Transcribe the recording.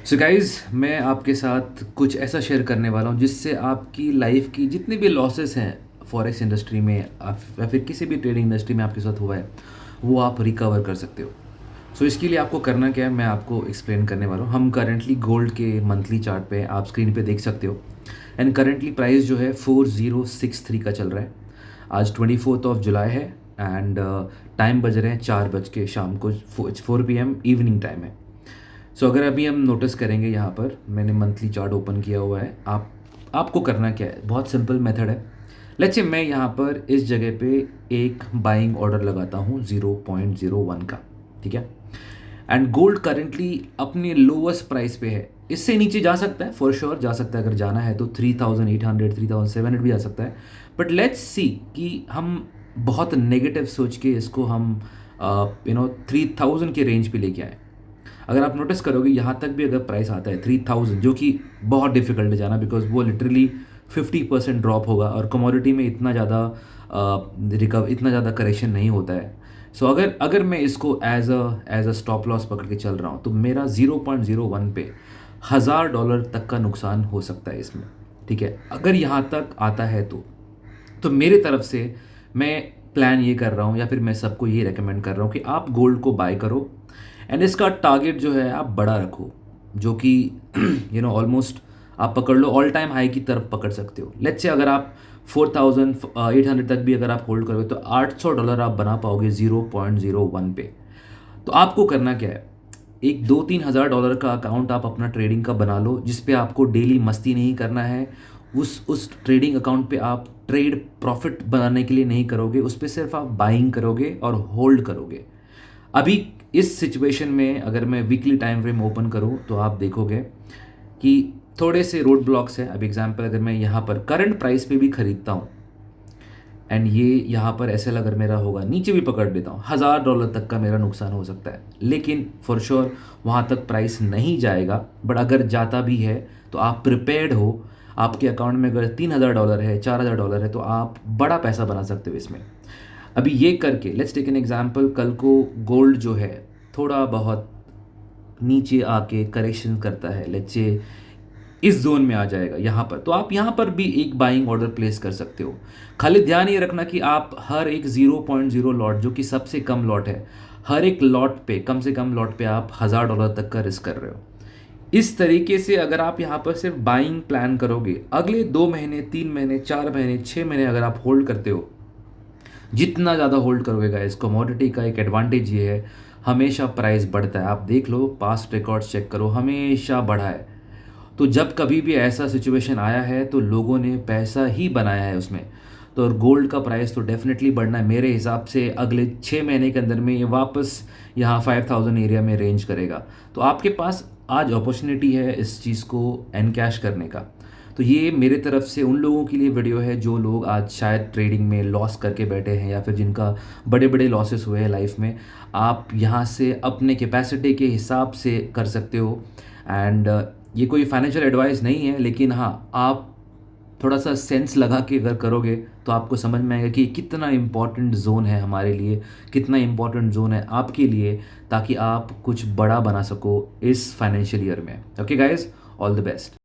So guys, मैं आपके साथ कुछ ऐसा शेयर करने वाला हूँ जिससे आपकी लाइफ की जितने भी लॉसेस हैं फॉरेक्स इंडस्ट्री में या फिर किसी भी ट्रेडिंग इंडस्ट्री में आपके साथ हुआ है वो आप रिकवर कर सकते हो। सो इसके लिए आपको करना क्या है, मैं आपको एक्सप्लेन करने वाला हूँ। हम करेंटली गोल्ड के मंथली चार्ट पे आप स्क्रीन पे देख सकते हो एंड करेंटली प्राइस जो है 4063 का चल रहा है। आज 24 जुलाई है एंड टाइम बज रहे हैं 4 बज के शाम को 4 PM इवनिंग टाइम है। सो अगर अभी हम नोटिस करेंगे, यहाँ पर मैंने मंथली चार्ट ओपन किया हुआ है। आपको करना क्या है, बहुत सिंपल मेथड है। लेट्स से मैं यहाँ पर इस जगह पे एक बाइंग ऑर्डर लगाता हूँ 0.01 का, ठीक है। एंड गोल्ड करेंटली अपने लोवेस्ट प्राइस पे है। इससे नीचे जा सकता है, फॉर श्योर जा सकता है। अगर जाना है तो 3800 3700 भी जा सकता है। बट लेट्स सी कि हम बहुत नेगेटिव सोच के इसको हम 3000 के रेंज पे लेके आए। अगर आप नोटिस करोगे यहाँ तक भी अगर प्राइस आता है 3000, जो कि बहुत डिफिकल्ट है जाना, बिकॉज वो लिटरली 50% ड्रॉप होगा और कमोडिटी में इतना ज़्यादा करेक्शन नहीं होता है। सो अगर अगर मैं इसको एज अ स्टॉप लॉस पकड़ के चल रहा हूँ तो मेरा 0.01 पे $1000 तक का नुकसान हो सकता है इसमें, ठीक है। अगर यहाँ तक आता है तो मेरे तरफ से मैं प्लान ये कर रहा हूँ या फिर मैं सबको ये रेकमेंड कर रहा हूँ कि आप गोल्ड को बाय करो एंड इसका टारगेट जो है आप बड़ा रखो, जो कि ऑलमोस्ट आप पकड़ लो, ऑल टाइम हाई की तरफ पकड़ सकते हो। लेट्स से अगर आप 4800 तक भी अगर आप होल्ड करोगे तो $800 आप बना पाओगे 0.01 पे। तो आपको करना क्या है, एक 2-3 हज़ार डॉलर का अकाउंट आप अपना ट्रेडिंग का बना लो, जिस पे आपको डेली मस्ती नहीं करना है। उस ट्रेडिंग अकाउंट पे आप ट्रेड प्रॉफिट बनाने के लिए नहीं करोगे, उस पर सिर्फ आप बाइंग करोगे और होल्ड करोगे। अभी इस सिचुएशन में अगर मैं वीकली टाइम फ्रेम ओपन करूं तो आप देखोगे कि थोड़े से रोड ब्लॉक्स हैं। अभी एग्जांपल, अगर मैं यहाँ पर करंट प्राइस पे भी खरीदता हूँ एंड ये यहाँ पर ऐसे अगर मेरा होगा, नीचे भी पकड़ लेता हूँ, $1000 तक का मेरा नुकसान हो सकता है। लेकिन फॉर श्योर वहाँ तक प्राइस नहीं जाएगा, बट अगर जाता भी है तो आप प्रिपेयर्ड हो। आपके अकाउंट में अगर $3000 है, $4000 है, तो आप बड़ा पैसा बना सकते हो इसमें। अभी ये करके लेट्स टेक एन एग्जांपल, कल को गोल्ड जो है थोड़ा बहुत नीचे आके करेक्शन करता है, लेट्स से इस जोन में आ जाएगा यहाँ पर, तो आप यहाँ पर भी एक बाइंग ऑर्डर प्लेस कर सकते हो। खाली ध्यान ये रखना कि आप हर एक 0.0 लॉट, जो कि सबसे कम लॉट है, हर एक लॉट पे कम से कम लॉट पे आप $1000 तक का रिस्क कर रहे हो। इस तरीके से अगर आप यहाँ पर सिर्फ बाइंग प्लान करोगे, अगले 2 महीने, 3 महीने, 4 महीने, 6 महीने अगर आप होल्ड करते हो, जितना ज़्यादा होल्ड करोगे गाइस, कमोडिटी का एक एडवांटेज ये है, हमेशा प्राइस बढ़ता है। आप देख लो, पास्ट रिकॉर्ड्स चेक करो, हमेशा बढ़ा है। तो जब कभी भी ऐसा सिचुएशन आया है तो लोगों ने पैसा ही बनाया है उसमें। तो और गोल्ड का प्राइस तो डेफिनेटली बढ़ना है। मेरे हिसाब से अगले 6 महीने के अंदर में ये वापस यहाँ 5000 एरिया में रेंज करेगा। तो आपके पास आज अपॉर्चुनिटी है इस चीज़ को एनकैश करने का। तो ये मेरे तरफ से उन लोगों के लिए वीडियो है जो लोग आज शायद ट्रेडिंग में लॉस करके बैठे हैं या फिर जिनका बड़े बड़े लॉसेस हुए हैं लाइफ में। आप यहाँ से अपने कैपेसिटी के हिसाब से कर सकते हो एंड ये कोई फाइनेंशियल एडवाइस नहीं है, लेकिन हाँ, आप थोड़ा सा सेंस लगा के अगर करोगे तो आपको समझ में आएगा कि कितना इम्पोर्टेंट जोन है हमारे लिए, कितना इम्पोर्टेंट जोन है आपके लिए, ताकि आप कुछ बड़ा बना सको इस फाइनेंशियल ईयर में। Okay guys, all the best.